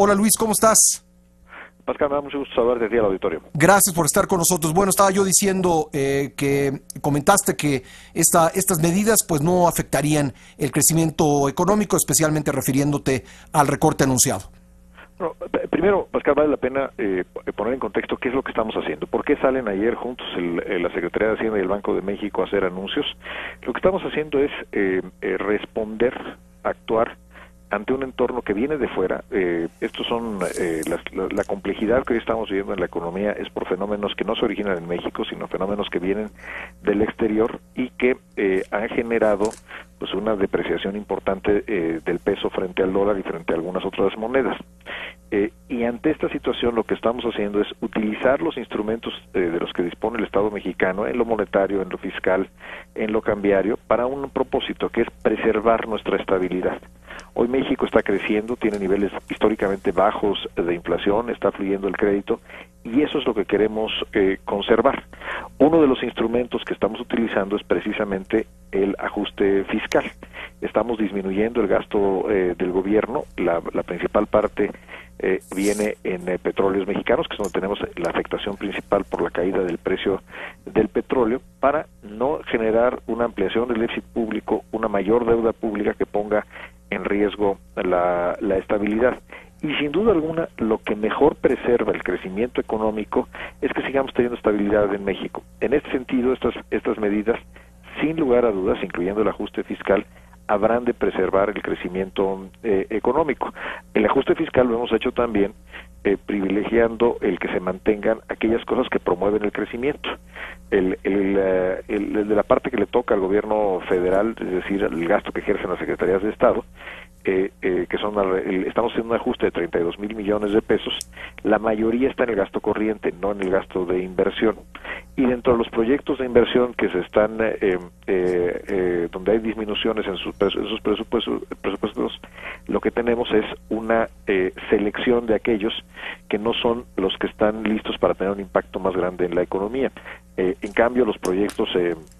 Hola Luis, ¿cómo estás? Pascal, me da mucho gusto saludarte a ti al auditorio. Gracias por estar con nosotros. Bueno, estaba yo diciendo que comentaste que estas medidas pues no afectarían el crecimiento económico, especialmente refiriéndote al recorte anunciado. Bueno, primero, Pascal, vale la pena poner en contexto qué es lo que estamos haciendo. ¿Por qué salen ayer juntos la Secretaría de Hacienda y el Banco de México a hacer anuncios? Lo que estamos haciendo es responder, actuar ante un entorno que viene de fuera. Estos son la complejidad que hoy estamos viviendo en la economía es por fenómenos que no se originan en México, sino fenómenos que vienen del exterior y que han generado pues una depreciación importante del peso frente al dólar y frente a algunas otras monedas. Y ante esta situación lo que estamos haciendo es utilizar los instrumentos de los que dispone el Estado mexicano en lo monetario, en lo fiscal, en lo cambiario, para un propósito que es preservar nuestra estabilidad. Hoy México está creciendo, tiene niveles históricamente bajos de inflación, está fluyendo el crédito y eso es lo que queremos conservar. Uno de los instrumentos que estamos utilizando es precisamente el ajuste fiscal. Estamos disminuyendo el gasto del gobierno, la principal parte viene en petróleos mexicanos, que es donde tenemos la afectación principal por la caída del precio del petróleo, para no generar una ampliación del déficit público, una mayor deuda pública que ponga en riesgo la estabilidad. Y sin duda alguna, lo que mejor preserva el crecimiento económico es que sigamos teniendo estabilidad en México. En este sentido, estas medidas, sin lugar a dudas, incluyendo el ajuste fiscal, habrán de preservar el crecimiento económico. El ajuste fiscal lo hemos hecho también privilegiando el que se mantengan aquellas cosas que promueven el crecimiento. El de la parte que le toca al gobierno federal, es decir, el gasto que ejercen las secretarías de Estado, que son estamos haciendo un ajuste de 32,000 millones de pesos, la mayoría está en el gasto corriente, no en el gasto de inversión. Y dentro de los proyectos de inversión que se están, donde hay disminuciones en sus presupuestos, lo que tenemos es una selección de aquellos que no son los que están listos para tener un impacto más grande en la economía. En cambio, los proyectos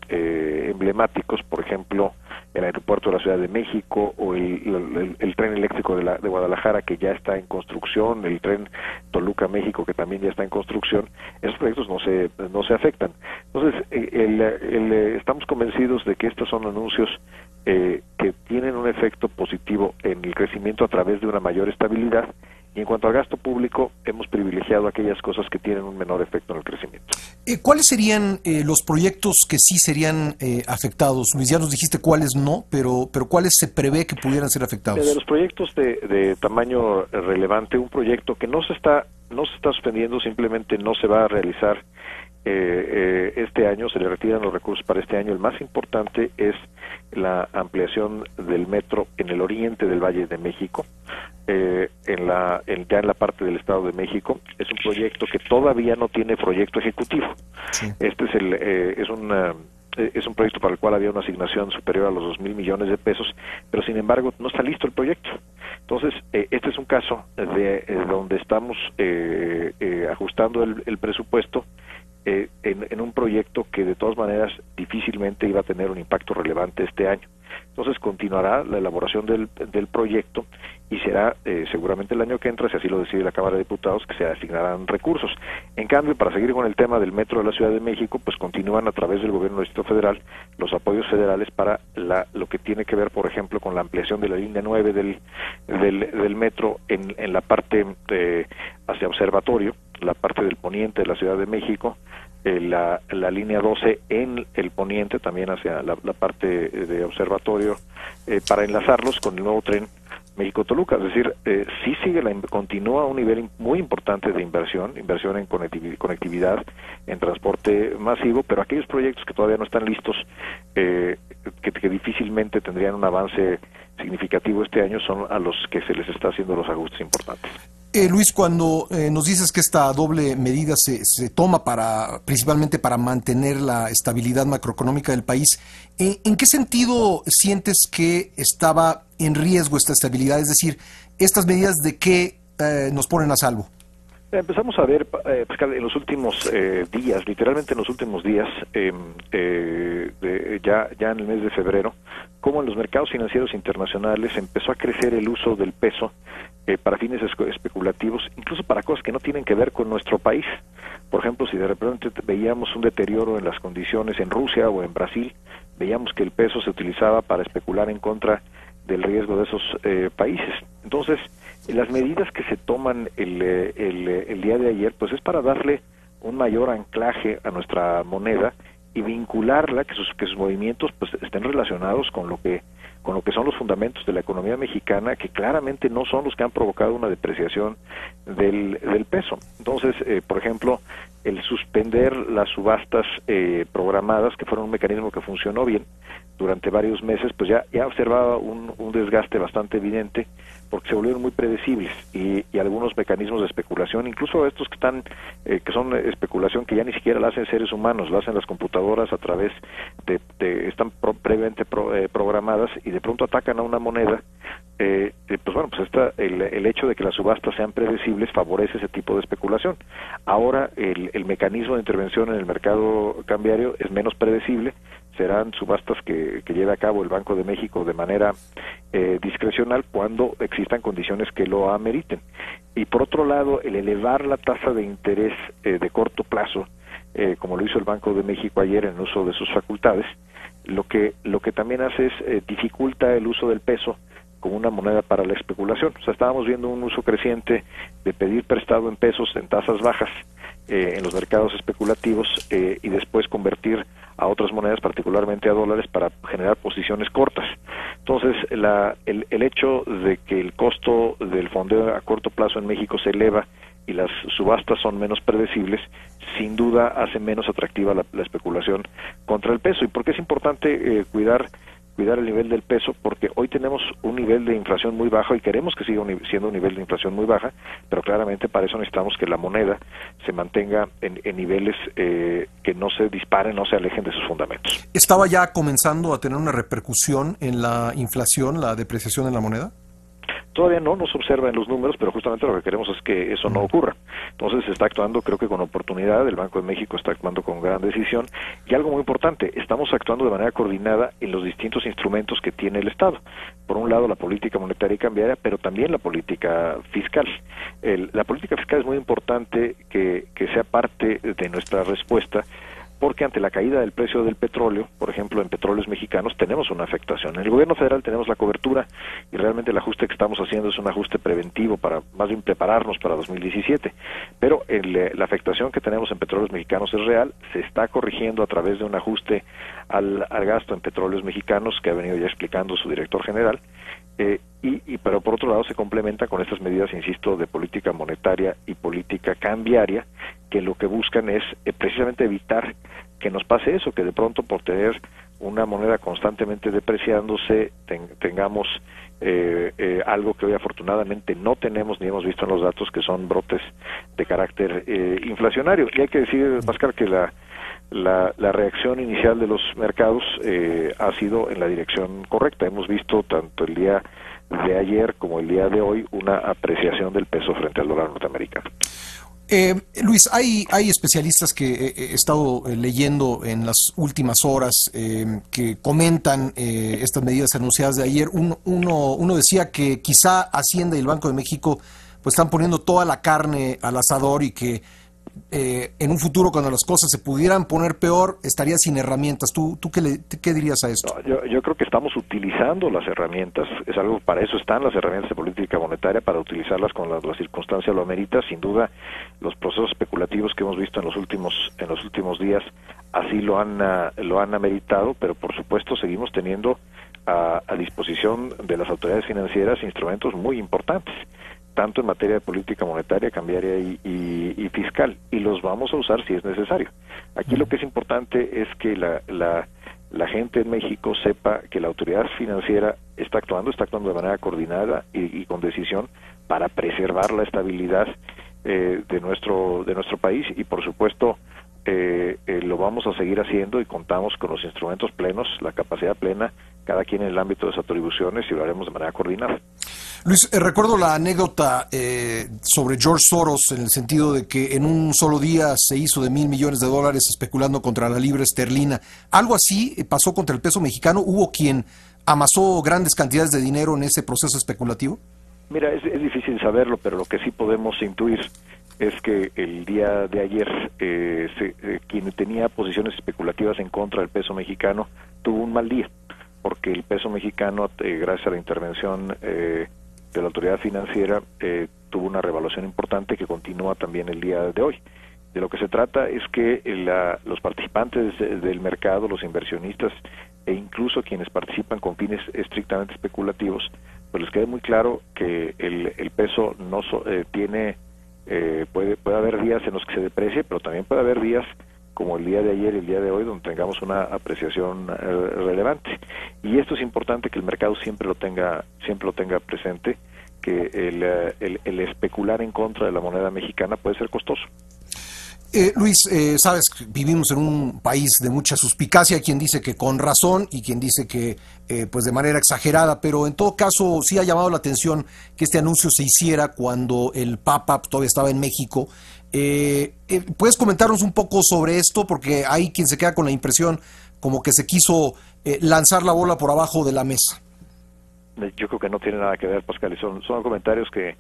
emblemáticos, por ejemplo, el aeropuerto de la Ciudad de México o el tren eléctrico de Guadalajara, que ya está en construcción, el tren Toluca-México, que también ya está en construcción, esos proyectos no se afectan. Entonces, estamos convencidos de que estos son anuncios que tienen un efecto positivo en el crecimiento a través de una mayor estabilidad. Y en cuanto al gasto público, hemos privilegiado aquellas cosas que tienen un menor efecto en el crecimiento. ¿Cuáles serían los proyectos que sí serían afectados? Luis, ya nos dijiste cuáles no, pero ¿cuáles se prevé que pudieran ser afectados? De los proyectos de tamaño relevante, un proyecto que no se está suspendiendo, simplemente no se va a realizar este año, se le retiran los recursos para este año. El más importante es la ampliación del metro en el oriente del Valle de México, ya en la parte del Estado de México. Es un proyecto que todavía no tiene proyecto ejecutivo. Sí. Este es un proyecto para el cual había una asignación superior a los 2,000 millones de pesos, pero sin embargo no está listo el proyecto. Entonces, este es un caso donde estamos ajustando el presupuesto en un proyecto que de todas maneras difícilmente iba a tener un impacto relevante este año. Entonces continuará la elaboración del proyecto y será seguramente el año que entra, si así lo decide la Cámara de Diputados, que se asignarán recursos. En cambio, para seguir con el tema del metro de la Ciudad de México, pues continúan a través del Gobierno del Distrito Federal los apoyos federales para lo que tiene que ver, por ejemplo, con la ampliación de la línea 9 del metro en la parte hacia Observatorio, la parte del poniente de la Ciudad de México, la línea 12 en el poniente, también hacia la parte de Observatorio, para enlazarlos con el nuevo tren México-Toluca. Es decir, sí continúa un nivel muy importante de inversión en conectividad, en transporte masivo, pero aquellos proyectos que todavía no están listos, que difícilmente tendrían un avance significativo este año, son a los que se les está haciendo los ajustes importantes. Luis, cuando nos dices que esta doble medida se toma principalmente para mantener la estabilidad macroeconómica del país, ¿en qué sentido sientes que estaba en riesgo esta estabilidad? Es decir, ¿estas medidas de qué nos ponen a salvo? Empezamos a ver, Pascal, en los últimos días, literalmente en los últimos días, ya en el mes de febrero, cómo en los mercados financieros internacionales empezó a crecer el uso del peso para fines especulativos, incluso para cosas que no tienen que ver con nuestro país. Por ejemplo, si de repente veíamos un deterioro en las condiciones en Rusia o en Brasil, veíamos que el peso se utilizaba para especular en contra del riesgo de esos países. Entonces, las medidas que se toman el día de ayer, pues es para darle un mayor anclaje a nuestra moneda y vincularla, que sus movimientos pues estén relacionados con lo que son los fundamentos de la economía mexicana, que claramente no son los que han provocado una depreciación del peso. Entonces, por ejemplo, el suspender las subastas programadas, que fueron un mecanismo que funcionó bien durante varios meses, pues ya observaba un desgaste bastante evidente, porque se volvieron muy predecibles y algunos mecanismos de especulación, incluso estos que son especulación que ya ni siquiera la hacen seres humanos, la hacen las computadoras a través están previamente programadas y de pronto atacan a una moneda. Pues bueno, pues el hecho de que las subastas sean predecibles favorece ese tipo de especulación. Ahora el mecanismo de intervención en el mercado cambiario es menos predecible, serán subastas que lleve a cabo el Banco de México de manera discrecional cuando existan condiciones que lo ameriten. Y por otro lado, el elevar la tasa de interés de corto plazo, como lo hizo el Banco de México ayer en uso de sus facultades, lo que también hace es dificulta el uso del peso como una moneda para la especulación. O sea, estábamos viendo un uso creciente de pedir prestado en pesos en tasas bajas en los mercados especulativos y después convertir a otras monedas, particularmente a dólares, para generar posiciones cortas. Entonces, el hecho de que el costo del fondeo a corto plazo en México se eleva y las subastas son menos predecibles, sin duda hace menos atractiva la especulación contra el peso. ¿Y por qué es importante cuidar el nivel del peso? Porque hoy tenemos un nivel de inflación muy bajo y queremos que siga siendo un nivel de inflación muy baja, pero claramente para eso necesitamos que la moneda se mantenga en niveles que no se disparen, no se alejen de sus fundamentos. ¿Estaba ya comenzando a tener una repercusión en la inflación, la depreciación en la moneda? Todavía no se observa en los números, pero justamente lo que queremos es que eso no ocurra. Entonces se está actuando, creo que con oportunidad, el Banco de México está actuando con gran decisión, y algo muy importante, estamos actuando de manera coordinada en los distintos instrumentos que tiene el Estado. Por un lado, la política monetaria y cambiaria, pero también la política fiscal. La política fiscal es muy importante que sea parte de nuestra respuesta, porque ante la caída del precio del petróleo, por ejemplo, en petróleos mexicanos, tenemos una afectación. En el gobierno federal tenemos la cobertura y realmente el ajuste que estamos haciendo es un ajuste preventivo para más bien prepararnos para 2017. Pero la afectación que tenemos en petróleos mexicanos es real, se está corrigiendo a través de un ajuste al gasto en petróleos mexicanos que ha venido ya explicando su director general. Pero por otro lado se complementa con estas medidas, insisto, de política monetaria y política cambiaria, que lo que buscan es precisamente evitar que nos pase eso, que de pronto por tener una moneda constantemente depreciándose tengamos algo que hoy afortunadamente no tenemos ni hemos visto en los datos, que son brotes de carácter inflacionario. Y hay que decir, Pascal, que la reacción inicial de los mercados ha sido en la dirección correcta. Hemos visto tanto el día de ayer como el día de hoy una apreciación del peso frente al dólar norteamericano. Luis, hay especialistas que he estado leyendo en las últimas horas que comentan estas medidas anunciadas de ayer. Uno decía que quizá Hacienda y el Banco de México pues están poniendo toda la carne al asador y que en un futuro, cuando las cosas se pudieran poner peor, estaría sin herramientas. ¿Tú qué dirías a esto? No, yo creo que estamos utilizando las herramientas, es algo, para eso están las herramientas de política monetaria, para utilizarlas cuando la circunstancia lo amerita. Sin duda, los procesos especulativos que hemos visto en los últimos días así lo han ameritado, pero por supuesto seguimos teniendo a disposición de las autoridades financieras instrumentos muy importantes, tanto en materia de política monetaria, cambiaria y fiscal, y los vamos a usar si es necesario. Aquí lo que es importante es que la gente en México sepa que la autoridad financiera está actuando de manera coordinada y con decisión para preservar la estabilidad de nuestro país, y por supuesto lo vamos a seguir haciendo, y contamos con los instrumentos plenos, la capacidad plena, cada quien en el ámbito de sus atribuciones, y lo haremos de manera coordinada. Luis, recuerdo la anécdota sobre George Soros en el sentido de que en un solo día se hizo de $1,000 millones especulando contra la libra esterlina. Algo así pasó contra el peso mexicano. ¿Hubo quien amasó grandes cantidades de dinero en ese proceso especulativo? Mira, es difícil saberlo, pero lo que sí podemos intuir es que el día de ayer quien tenía posiciones especulativas en contra del peso mexicano tuvo un mal día, porque el peso mexicano, gracias a la intervención de la autoridad financiera, tuvo una revaluación importante que continúa también el día de hoy. De lo que se trata es que los participantes del mercado, los inversionistas e incluso quienes participan con fines estrictamente especulativos, pues les quede muy claro que el peso no tiene, puede haber días en los que se deprecie, pero también puede haber días como el día de ayer y el día de hoy donde tengamos una apreciación relevante. Y esto es importante que el mercado siempre lo tenga presente, que el especular en contra de la moneda mexicana puede ser costoso. Luis, sabes, vivimos en un país de mucha suspicacia, quien dice que con razón y quien dice que pues de manera exagerada, pero en todo caso sí ha llamado la atención que este anuncio se hiciera cuando el Papa todavía estaba en México. ¿Puedes comentarnos un poco sobre esto? Porque hay quien se queda con la impresión como que se quiso lanzar la bola por abajo de la mesa. Yo creo que no tiene nada que ver, Pascal, y son comentarios que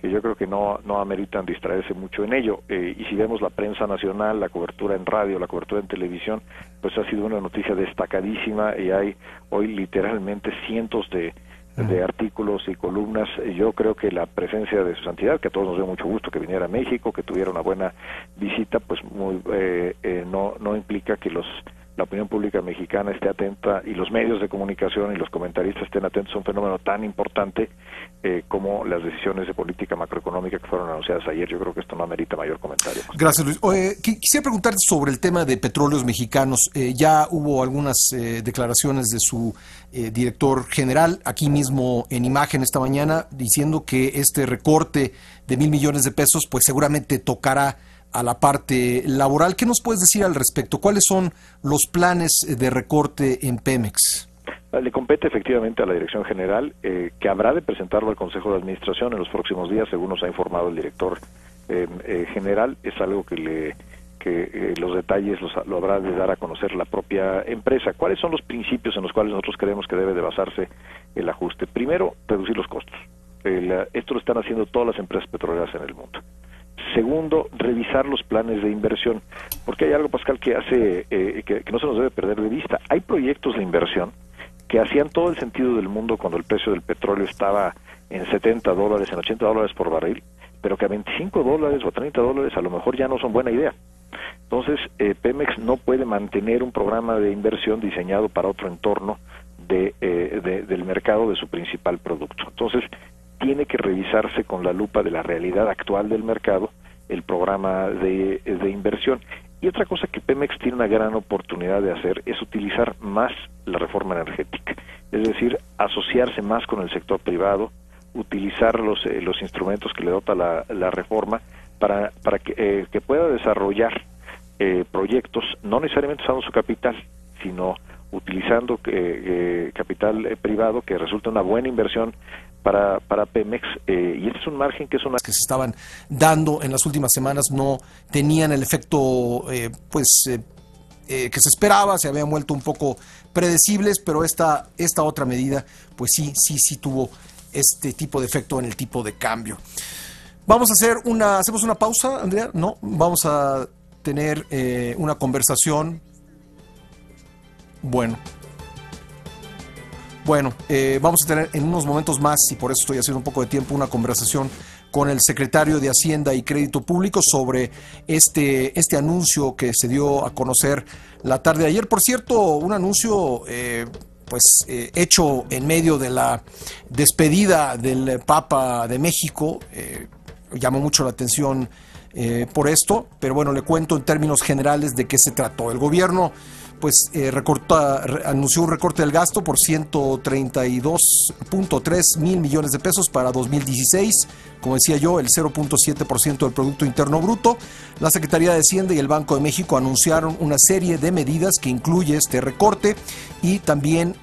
yo creo que no ameritan distraerse mucho en ello, y si vemos la prensa nacional, la cobertura en radio, la cobertura en televisión, pues ha sido una noticia destacadísima y hay hoy literalmente cientos de artículos y columnas. Yo creo que la presencia de su santidad, que a todos nos dio mucho gusto que viniera a México, que tuviera una buena visita, pues no implica que la opinión pública mexicana esté atenta y los medios de comunicación y los comentaristas estén atentos a un fenómeno tan importante como las decisiones de política macroeconómica que fueron anunciadas ayer. Yo creo que esto no amerita mayor comentario. Gracias, Luis. Quisiera preguntarte sobre el tema de Petróleos Mexicanos. Ya hubo algunas declaraciones de su director general aquí mismo en imagen esta mañana diciendo que este recorte de $1,000 millones pues seguramente tocará a la parte laboral. ¿Qué nos puedes decir al respecto? ¿Cuáles son los planes de recorte en Pemex? Le compete efectivamente a la Dirección General, que habrá de presentarlo al Consejo de Administración en los próximos días, según nos ha informado el director general. Es algo que los detalles lo habrá de dar a conocer la propia empresa. ¿Cuáles son los principios en los cuales nosotros creemos que debe de basarse el ajuste? Primero, reducir los costos. Esto lo están haciendo todas las empresas petroleras en el mundo. Segundo, revisar los planes de inversión, porque hay algo, Pascal, que hace que no se nos debe perder de vista. Hay proyectos de inversión que hacían todo el sentido del mundo cuando el precio del petróleo estaba en $70, en $80 por barril, pero que a $25 o a $30 a lo mejor ya no son buena idea. Entonces, Pemex no puede mantener un programa de inversión diseñado para otro entorno del mercado de su principal producto. Entonces, tiene que revisarse con la lupa de la realidad actual del mercado el programa de inversión. Y otra cosa que Pemex tiene una gran oportunidad de hacer es utilizar más la reforma energética, es decir, asociarse más con el sector privado, utilizar los instrumentos que le dota la reforma para que pueda desarrollar proyectos, no necesariamente usando su capital, sino utilizando capital privado que resulta una buena inversión para Pemex, y este es un margen que se estaban dando en las últimas semanas no tenían el efecto que se esperaba, se habían vuelto un poco predecibles, pero esta otra medida pues sí tuvo este tipo de efecto en el tipo de cambio. ¿Hacemos una pausa, Andrea? No, vamos a tener una conversación. Bueno, vamos a tener en unos momentos más, y por eso estoy haciendo un poco de tiempo, una conversación con el secretario de Hacienda y Crédito Público sobre este anuncio que se dio a conocer la tarde de ayer. Por cierto, un anuncio hecho en medio de la despedida del Papa de México. Llamó mucho la atención por esto, pero bueno, le cuento en términos generales de qué se trató. El gobierno anunció un recorte del gasto por 132.3 mil millones de pesos para 2016, como decía yo, el 0.7% del Producto Interno Bruto. La Secretaría de Hacienda y el Banco de México anunciaron una serie de medidas que incluye este recorte y también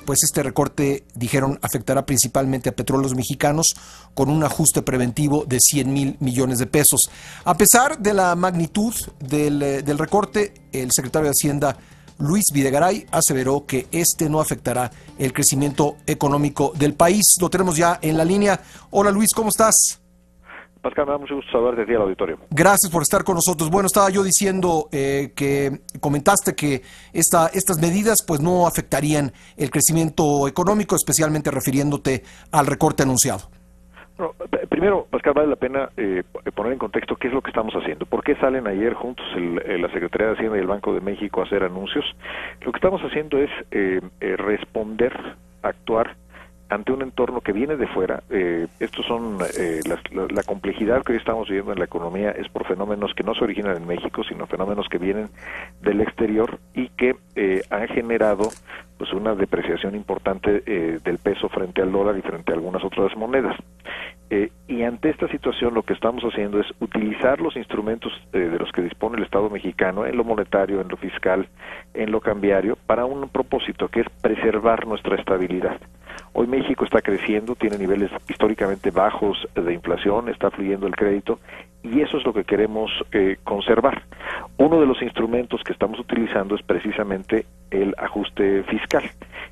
pues este recorte, dijeron, afectará principalmente a Petróleos Mexicanos con un ajuste preventivo de 100,000 millones de pesos. A pesar de la magnitud del recorte, el secretario de Hacienda, Luis Videgaray, aseveró que este no afectará el crecimiento económico del país. Lo tenemos ya en la línea. Hola Luis, ¿cómo estás? Pascal, me da mucho gusto saludarte a ti al auditorio. Gracias por estar con nosotros. Bueno, estaba yo diciendo que comentaste que estas medidas pues no afectarían el crecimiento económico, especialmente refiriéndote al recorte anunciado. Bueno, primero, Pascal, vale la pena poner en contexto qué es lo que estamos haciendo. ¿Por qué salen ayer juntos la Secretaría de Hacienda y el Banco de México a hacer anuncios? Lo que estamos haciendo es responder, actuar ante un entorno que viene de fuera. Estos son la complejidad que hoy estamos viviendo en la economía es por fenómenos que no se originan en México, sino fenómenos que vienen del exterior y que han generado pues una depreciación importante del peso frente al dólar y frente a algunas otras monedas. Y ante esta situación lo que estamos haciendo es utilizar los instrumentos de los que dispone el Estado mexicano en lo monetario, en lo fiscal, en lo cambiario, para un propósito que es preservar nuestra estabilidad. Hoy México está creciendo, tiene niveles históricamente bajos de inflación, está fluyendo el crédito y eso es lo que queremos conservar. Uno de los instrumentos que estamos utilizando es precisamente el ajuste fiscal.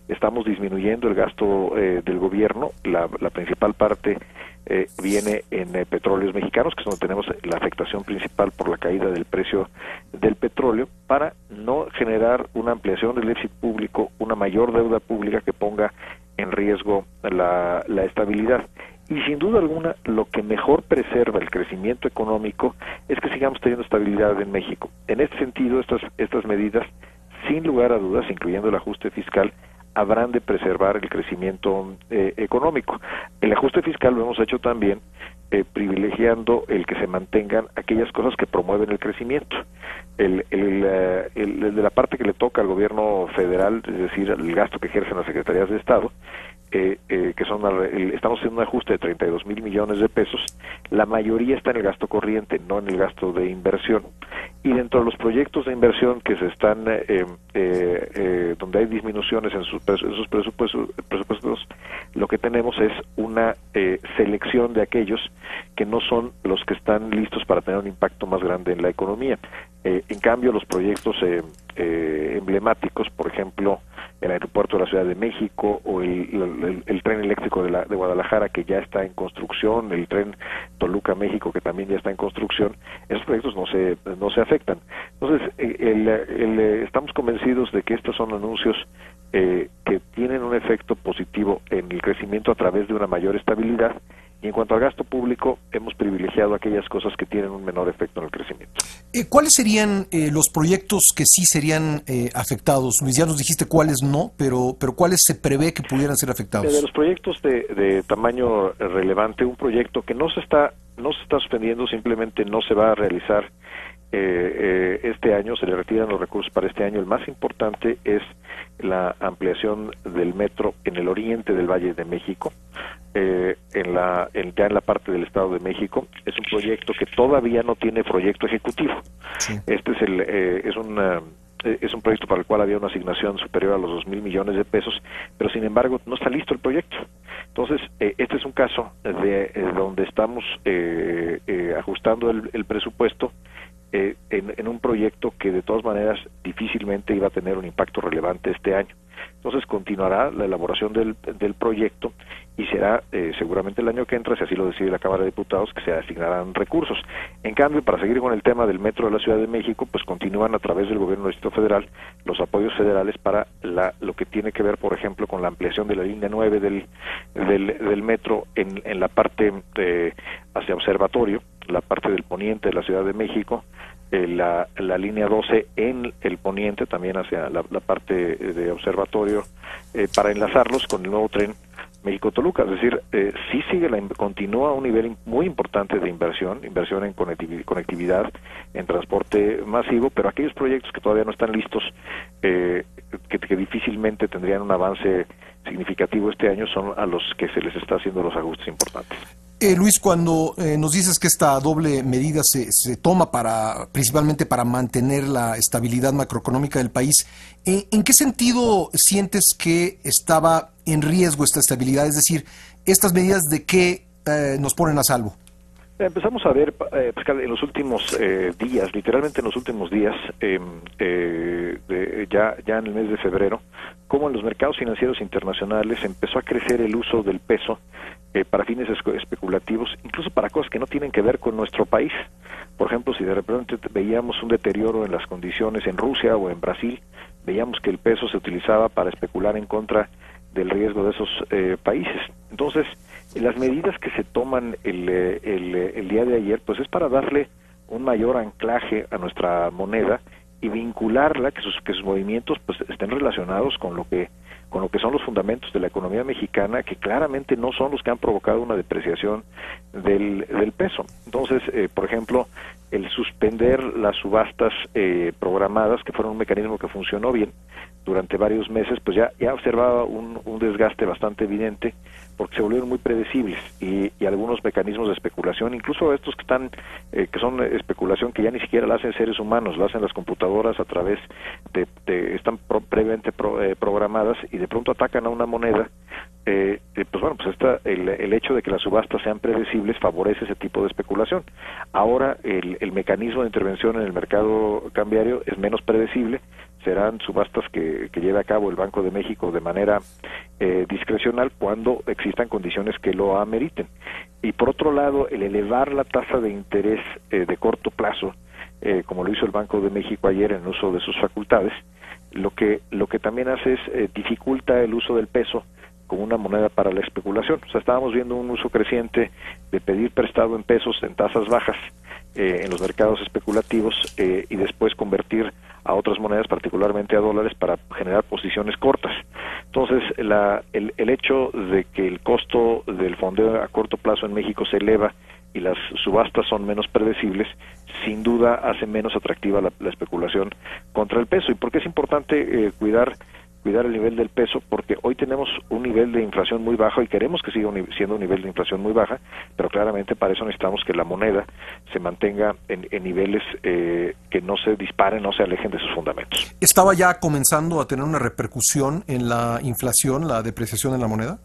Estamos disminuyendo el gasto del gobierno, la principal parte viene en Petróleos Mexicanos, que es donde tenemos la afectación principal por la caída del precio del petróleo, para no generar una ampliación del déficit público, una mayor deuda pública que ponga en riesgo la estabilidad. Y sin duda alguna, lo que mejor preserva el crecimiento económico es que sigamos teniendo estabilidad en México. En este sentido, estas medidas, sin lugar a dudas, incluyendo el ajuste fiscal, habrán de preservar el crecimiento económico. El ajuste fiscal lo hemos hecho también privilegiando el que se mantengan aquellas cosas que promueven el crecimiento. El de la parte que le toca al gobierno federal, es decir, el gasto que ejercen las secretarías de Estado, que son estamos haciendo un ajuste de 32,000 millones de pesos, la mayoría está en el gasto corriente, no en el gasto de inversión. Y dentro de los proyectos de inversión que se están, donde hay disminuciones en sus presupuestos, lo que tenemos es una selección de aquellos que no son los que están listos para tener un impacto más grande en la economía. En cambio, los proyectos emblemáticos, por ejemplo, el aeropuerto de la Ciudad de México o el tren eléctrico de Guadalajara, que ya está en construcción, el tren Toluca-México, que también ya está en construcción, esos proyectos no se afectan. Entonces, estamos convencidos de que estos son anuncios que tienen un efecto positivo en el crecimiento a través de una mayor estabilidad. Y en cuanto al gasto público, hemos privilegiado aquellas cosas que tienen un menor efecto en el crecimiento. ¿Cuáles serían los proyectos que sí serían afectados? Luis, ya nos dijiste cuáles no, pero ¿cuáles se prevé que pudieran ser afectados? De los proyectos de tamaño relevante, un proyecto que no se está suspendiendo, simplemente no se va a realizar este año, se le retiran los recursos para este año. El más importante es la ampliación del metro en el oriente del Valle de México, ya en la parte del Estado de México. Es un proyecto que todavía no tiene proyecto ejecutivo. Sí. Este es un proyecto para el cual había una asignación superior a los 2,000 millones de pesos, pero sin embargo no está listo el proyecto. Entonces, este es un caso donde estamos ajustando el presupuesto en un proyecto que de todas maneras difícilmente iba a tener un impacto relevante este año. Entonces continuará la elaboración del proyecto y será seguramente el año que entra, si así lo decide la Cámara de Diputados, que se asignarán recursos. En cambio, para seguir con el tema del metro de la Ciudad de México, pues continúan a través del Gobierno del Distrito Federal los apoyos federales para lo que tiene que ver, por ejemplo, con la ampliación de la línea 9 del metro en la parte hacia Observatorio, la parte del poniente de la Ciudad de México, la línea 12 en el poniente, también hacia la parte de Observatorio, para enlazarlos con el nuevo tren México-Toluca. Es decir, sí continúa un nivel muy importante de inversión en conectividad, en transporte masivo, pero aquellos proyectos que todavía no están listos, que difícilmente tendrían un avance significativo este año, son a los que se les está haciendo los ajustes importantes. Luis, cuando nos dices que esta doble medida se toma principalmente para mantener la estabilidad macroeconómica del país, ¿en qué sentido sientes que estaba en riesgo esta estabilidad? Es decir, ¿estas medidas de qué nos ponen a salvo? Empezamos a ver, Pascal, en los últimos días, literalmente en los últimos días, ya en el mes de febrero, cómo en los mercados financieros internacionales empezó a crecer el uso del peso para fines especulativos, incluso para cosas que no tienen que ver con nuestro país. Por ejemplo, si de repente veíamos un deterioro en las condiciones en Rusia o en Brasil, veíamos que el peso se utilizaba para especular en contra del riesgo de esos países. Entonces, las medidas que se toman el día de ayer, pues es para darle un mayor anclaje a nuestra moneda y vincularla, que sus movimientos pues estén relacionados con lo que son los fundamentos de la economía mexicana, que claramente no son los que han provocado una depreciación del peso. Entonces, por ejemplo, el suspender las subastas programadas, que fueron un mecanismo que funcionó bien durante varios meses, pues ya observaba un desgaste bastante evidente, porque se volvieron muy predecibles y algunos mecanismos de especulación, incluso estos que son especulación que ya ni siquiera la hacen seres humanos, la hacen las computadoras a través están previamente programadas y de pronto atacan a una moneda. El hecho de que las subastas sean predecibles favorece ese tipo de especulación. Ahora el mecanismo de intervención en el mercado cambiario es menos predecible, serán subastas que lleve a cabo el Banco de México de manera discrecional cuando existan condiciones que lo ameriten. Y por otro lado, el elevar la tasa de interés de corto plazo, como lo hizo el Banco de México ayer en uso de sus facultades, lo que también hace es dificulta el uso del peso como una moneda para la especulación. O sea, estábamos viendo un uso creciente de pedir prestado en pesos en tasas bajas en los mercados especulativos y después convertir a otras monedas, particularmente a dólares, para generar posiciones cortas. Entonces, el hecho de que el costo del fondeo a corto plazo en México se eleva y las subastas son menos predecibles, sin duda hace menos atractiva la especulación contra el peso. ¿Y por qué es importante cuidar el nivel del peso? Porque hoy tenemos un nivel de inflación muy bajo y queremos que siga siendo un nivel de inflación muy baja, pero claramente para eso necesitamos que la moneda se mantenga en niveles que no se disparen, no se alejen de sus fundamentos. ¿Estaba ya comenzando a tener una repercusión en la inflación, la depreciación en la moneda?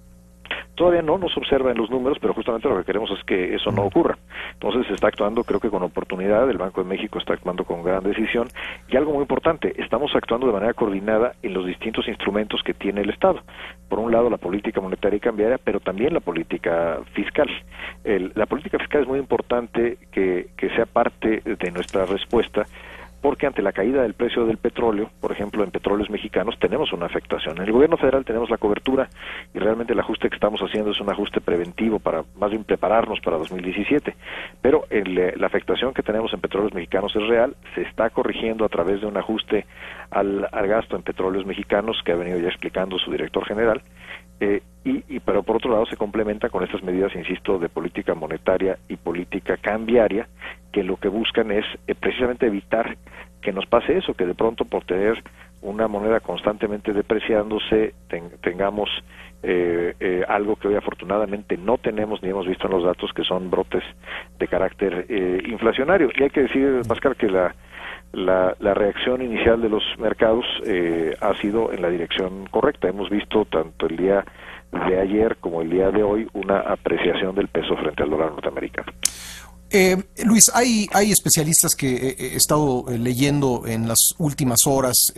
Todavía no nos observa en los números, pero justamente lo que queremos es que eso no ocurra. Entonces se está actuando, creo que con oportunidad, el Banco de México está actuando con gran decisión, y algo muy importante, estamos actuando de manera coordinada en los distintos instrumentos que tiene el Estado. Por un lado, la política monetaria y cambiaria, pero también la política fiscal. La política fiscal es muy importante que sea parte de nuestra respuesta, porque ante la caída del precio del petróleo, por ejemplo, en Petróleos Mexicanos, tenemos una afectación. En el gobierno federal tenemos la cobertura y realmente el ajuste que estamos haciendo es un ajuste preventivo para más bien prepararnos para 2017. Pero la afectación que tenemos en Petróleos Mexicanos es real, se está corrigiendo a través de un ajuste al gasto en Petróleos Mexicanos que ha venido ya explicando su director general. Pero por otro lado se complementa con estas medidas, insisto, de política monetaria y política cambiaria, que lo que buscan es precisamente evitar que nos pase eso, que de pronto por tener una moneda constantemente depreciándose tengamos algo que hoy afortunadamente no tenemos ni hemos visto en los datos, que son brotes de carácter inflacionario. Y hay que decir, Pascal, que la reacción inicial de los mercados ha sido en la dirección correcta. Hemos visto tanto el día de ayer como el día de hoy una apreciación del peso frente al dólar norteamericano. Luis, hay especialistas que he estado leyendo en las últimas horas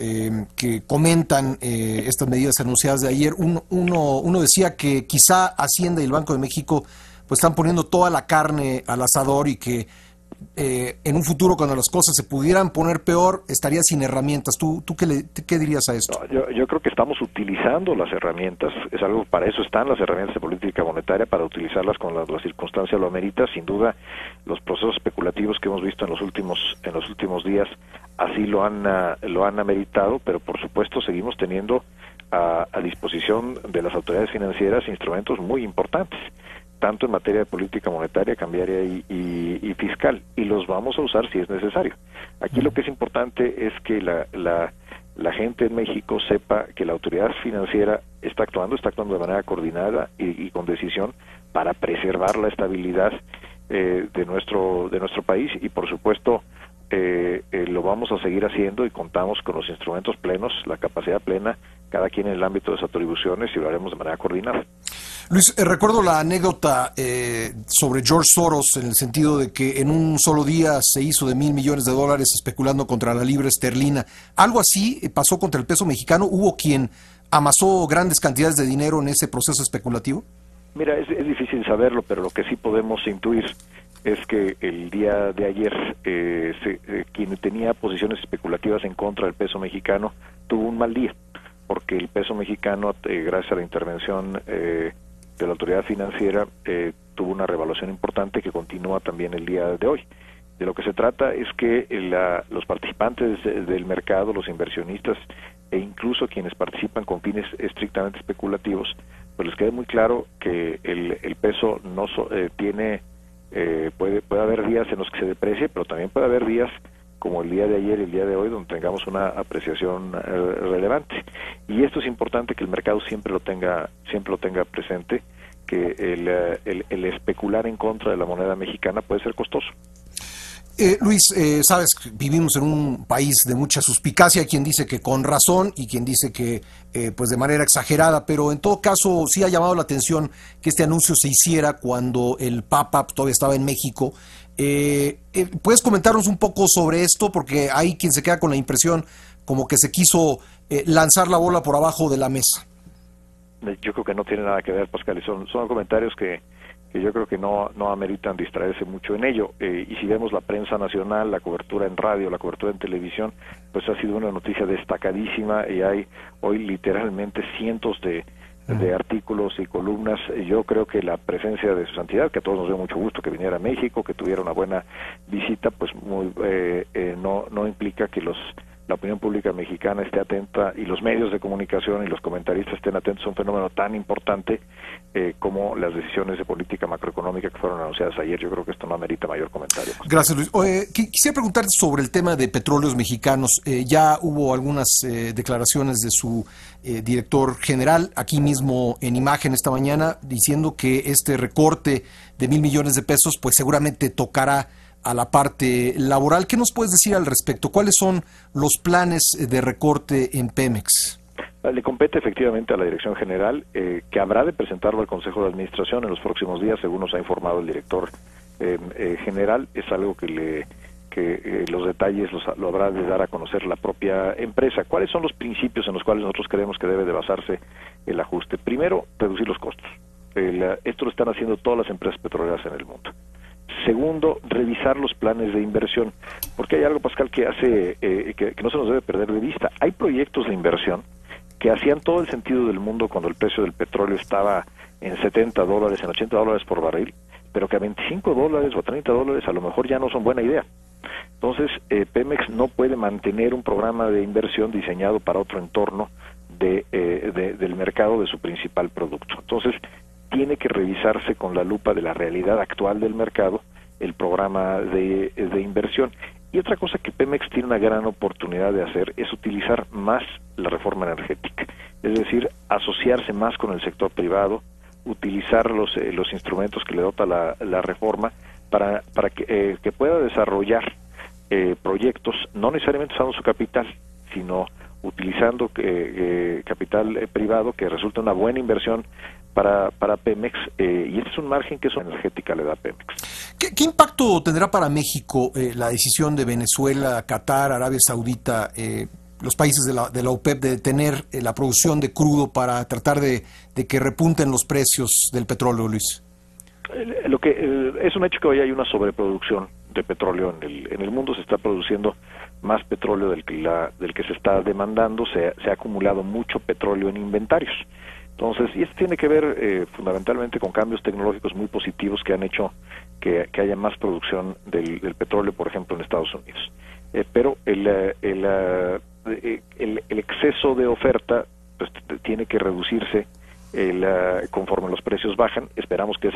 que comentan estas medidas anunciadas de ayer. Uno decía que quizá Hacienda y el Banco de México pues están poniendo toda la carne al asador y que en un futuro, cuando las cosas se pudieran poner peor, estaría sin herramientas. ¿Tú qué dirías a esto? No, yo creo que estamos utilizando las herramientas, es algo, para eso están las herramientas de política monetaria, para utilizarlas cuando la circunstancia lo amerita. Sin duda, los procesos especulativos que hemos visto en los últimos días así lo han ameritado, pero por supuesto seguimos teniendo a disposición de las autoridades financieras instrumentos muy importantes, tanto en materia de política monetaria, cambiaria y fiscal, y los vamos a usar si es necesario. Aquí lo que es importante es que la gente en México sepa que la autoridad financiera está actuando de manera coordinada y con decisión para preservar la estabilidad de nuestro país, y por supuesto lo vamos a seguir haciendo, y contamos con los instrumentos plenos, la capacidad plena, cada quien en el ámbito de sus atribuciones, y lo haremos de manera coordinada. Luis, recuerdo la anécdota sobre George Soros, en el sentido de que en un solo día se hizo de $1,000 millones especulando contra la libra esterlina. ¿Algo así pasó contra el peso mexicano? ¿Hubo quien amasó grandes cantidades de dinero en ese proceso especulativo? Mira, es difícil saberlo, pero lo que sí podemos intuir es que el día de ayer quien tenía posiciones especulativas en contra del peso mexicano tuvo un mal día, porque el peso mexicano, gracias a la intervención de la autoridad financiera, tuvo una revaluación importante que continúa también el día de hoy. De lo que se trata es que los participantes del mercado, los inversionistas e incluso quienes participan con fines estrictamente especulativos, pues les quede muy claro que el peso no tiene, puede haber días en los que se deprecie, pero también puede haber días como el día de ayer y el día de hoy, donde tengamos una apreciación relevante. Y esto es importante que el mercado siempre lo tenga presente, que el especular en contra de la moneda mexicana puede ser costoso. Luis, sabes, vivimos en un país de mucha suspicacia, quien dice que con razón y quien dice que pues de manera exagerada, pero en todo caso sí ha llamado la atención que este anuncio se hiciera cuando el Papa todavía estaba en México. ¿Puedes comentarnos un poco sobre esto? Porque hay quien se queda con la impresión como que se quiso lanzar la bola por abajo de la mesa. Yo creo que no tiene nada que ver, Pascal, y son comentarios que yo creo que no ameritan distraerse mucho en ello, y si vemos la prensa nacional, la cobertura en radio, la cobertura en televisión, pues ha sido una noticia destacadísima, y hay hoy literalmente cientos de artículos y columnas. Yo creo que la presencia de su santidad, que a todos nos dio mucho gusto que viniera a México, que tuviera una buena visita, pues no implica que la opinión pública mexicana esté atenta, y los medios de comunicación y los comentaristas estén atentos a un fenómeno tan importante como las decisiones de política macroeconómica que fueron anunciadas ayer. Yo creo que esto no amerita mayor comentario. Gracias, Luis. Quisiera preguntarte sobre el tema de petróleos mexicanos. Ya hubo algunas declaraciones de su director general aquí mismo en Imagen esta mañana, diciendo que este recorte de $1,000 millones pues seguramente tocará a la parte laboral. ¿Qué nos puedes decir al respecto? ¿Cuáles son los planes de recorte en Pemex? Le compete efectivamente a la Dirección General, que habrá de presentarlo al Consejo de Administración en los próximos días, según nos ha informado el director general. Es algo que los detalles lo habrá de dar a conocer la propia empresa. ¿Cuáles son los principios en los cuales nosotros creemos que debe de basarse el ajuste? Primero, reducir los costos. Esto lo están haciendo todas las empresas petroleras en el mundo. Segundo, revisar los planes de inversión, porque hay algo, Pascal, que hace que no se nos debe perder de vista. Hay proyectos de inversión que hacían todo el sentido del mundo cuando el precio del petróleo estaba en $70, en $80 por barril, pero que a $25 o a $30 a lo mejor ya no son buena idea. Entonces, Pemex no puede mantener un programa de inversión diseñado para otro entorno del mercado de su principal producto. Entonces, tiene que revisarse con la lupa de la realidad actual del mercado el programa de inversión. Y otra cosa que Pemex tiene una gran oportunidad de hacer es utilizar más la reforma energética, es decir, asociarse más con el sector privado, utilizar los instrumentos que le dota la reforma para que pueda desarrollar proyectos, no necesariamente usando su capital, sino utilizando capital privado, que resulta una buena inversión para Pemex, y este es un margen que eso energética le da a Pemex. ¿Qué impacto tendrá para México la decisión de Venezuela, Qatar, Arabia Saudita, los países de la OPEP, de detener la producción de crudo para tratar de que repunten los precios del petróleo, Luis? Es un hecho que hoy hay una sobreproducción de petróleo en el mundo. Se está produciendo más petróleo del que se está demandando. Se ha acumulado mucho petróleo en inventarios. Entonces, y esto tiene que ver fundamentalmente con cambios tecnológicos muy positivos que han hecho que haya más producción del petróleo, por ejemplo, en Estados Unidos. Pero el exceso de oferta pues tiene que reducirse conforme los precios bajan. Esperamos que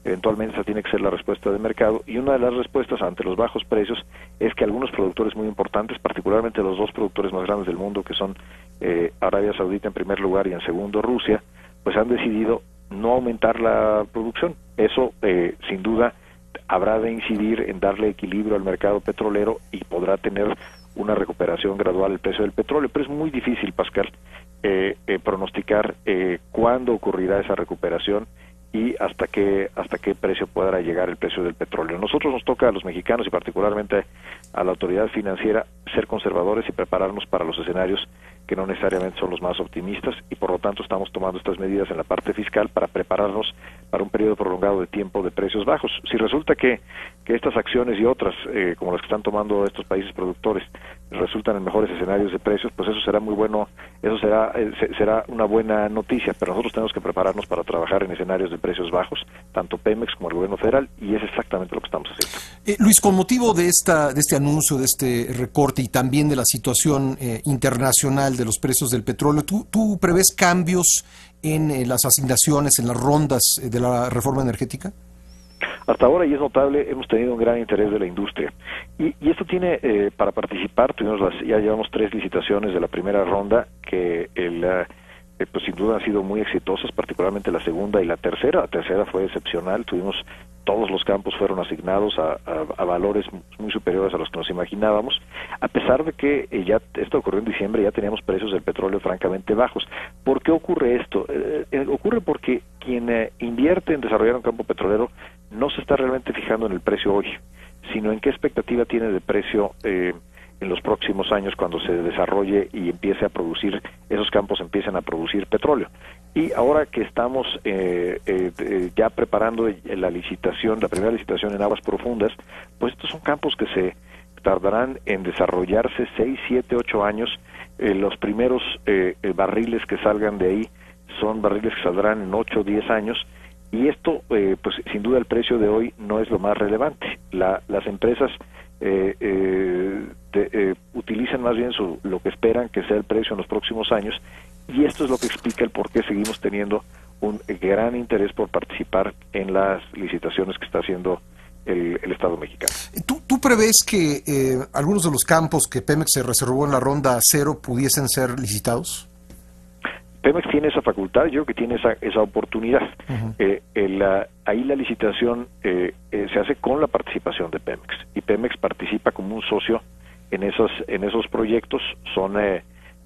eventualmente esa tiene que ser la respuesta de mercado, y una de las respuestas ante los bajos precios es que algunos productores muy importantes, particularmente los dos productores más grandes del mundo, que son Arabia Saudita en primer lugar y en segundo Rusia, pues han decidido no aumentar la producción. Eso, sin duda, habrá de incidir en darle equilibrio al mercado petrolero y podrá tener una recuperación gradual el precio del petróleo, pero es muy difícil, Pascal, pronosticar cuándo ocurrirá esa recuperación y hasta qué precio podrá llegar el precio del petróleo. Nosotros nos toca a los mexicanos y particularmente a la autoridad financiera ser conservadores y prepararnos para los escenarios que no necesariamente son los más optimistas, y por lo tanto estamos tomando estas medidas en la parte fiscal para prepararnos para un periodo prolongado de tiempo de precios bajos. Si resulta que estas acciones y otras, como las que están tomando estos países productores, resultan en mejores escenarios de precios, pues eso será muy bueno, eso será una buena noticia, pero nosotros tenemos que prepararnos para trabajar en escenarios de precios bajos, tanto Pemex como el gobierno federal, y es exactamente lo que estamos haciendo. Luis, con motivo de este anuncio, de este recorte y también de la situación internacional de los precios del petróleo, ¿tú prevés cambios en las asignaciones, en las rondas de la reforma energética? Hasta ahora, y es notable, hemos tenido un gran interés de la industria. Y esto tiene, para participar, ya llevamos 3 licitaciones de la primera ronda, que pues sin duda han sido muy exitosas, particularmente la segunda y la tercera. La tercera fue excepcional, todos los campos fueron asignados a valores muy superiores a los que nos imaginábamos, a pesar de que ya esto ocurrió en diciembre, ya teníamos precios del petróleo francamente bajos. ¿Por qué ocurre esto? Ocurre porque quien invierte en desarrollar un campo petrolero no se está realmente fijando en el precio hoy, sino en qué expectativa tiene de precio en los próximos años cuando se desarrolle y empiece a producir, esos campos empiecen a producir petróleo. Y ahora que estamos ya preparando la licitación, la primera licitación en aguas profundas, pues estos son campos que se tardarán en desarrollarse 6, 7, 8 años. Los primeros barriles que salgan de ahí son barriles que saldrán en 8 o 10 años, y esto, pues sin duda el precio de hoy no es lo más relevante. Las empresas utilizan más bien lo que esperan que sea el precio en los próximos años, y esto es lo que explica el por qué seguimos teniendo un gran interés por participar en las licitaciones que está haciendo el Estado mexicano. ¿Tú prevés que algunos de los campos que Pemex se reservó en la ronda 0 pudiesen ser licitados? Pemex tiene esa facultad, yo creo que tiene esa oportunidad. Ahí la licitación se hace con la participación de Pemex, y Pemex participa como un socio en esos proyectos. Son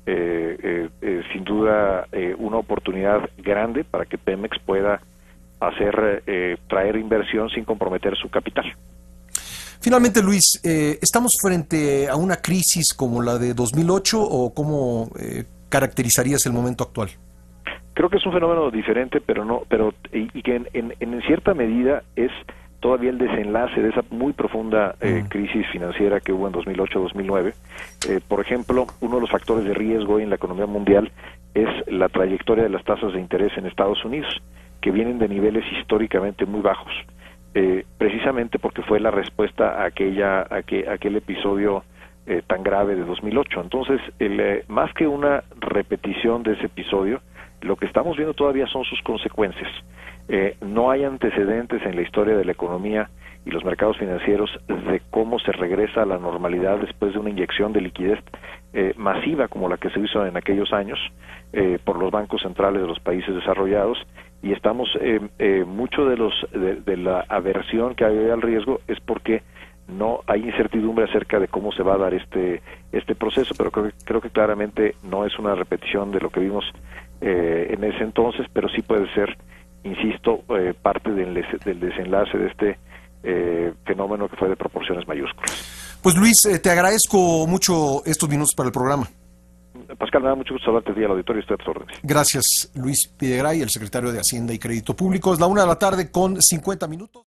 sin duda una oportunidad grande para que Pemex pueda traer inversión sin comprometer su capital. Finalmente, Luis, ¿estamos frente a una crisis como la de 2008 o cómo caracterizarías el momento actual? Creo que es un fenómeno diferente, y que en cierta medida es todavía el desenlace de esa muy profunda crisis financiera que hubo en 2008-2009. Por ejemplo, uno de los factores de riesgo hoy en la economía mundial es la trayectoria de las tasas de interés en Estados Unidos, que vienen de niveles históricamente muy bajos, precisamente porque fue la respuesta a aquel episodio tan grave de 2008. Entonces, más que una repetición de ese episodio, lo que estamos viendo todavía son sus consecuencias. No hay antecedentes en la historia de la economía y los mercados financieros de cómo se regresa a la normalidad después de una inyección de liquidez masiva como la que se hizo en aquellos años por los bancos centrales de los países desarrollados, y estamos mucho de la aversión que hay al riesgo es porque no hay incertidumbre acerca de cómo se va a dar este proceso, pero creo que claramente no es una repetición de lo que vimos en ese entonces, pero sí puede ser, insisto, parte del desenlace de este fenómeno que fue de proporciones mayúsculas. Pues Luis, te agradezco mucho estos minutos para el programa. Pascal, me da mucho gusto saludarte vía al auditorio y estoy a tus órdenes. Gracias, Luis Videgaray, el secretario de Hacienda y Crédito Público. Es la 1:00 PM con 50 minutos.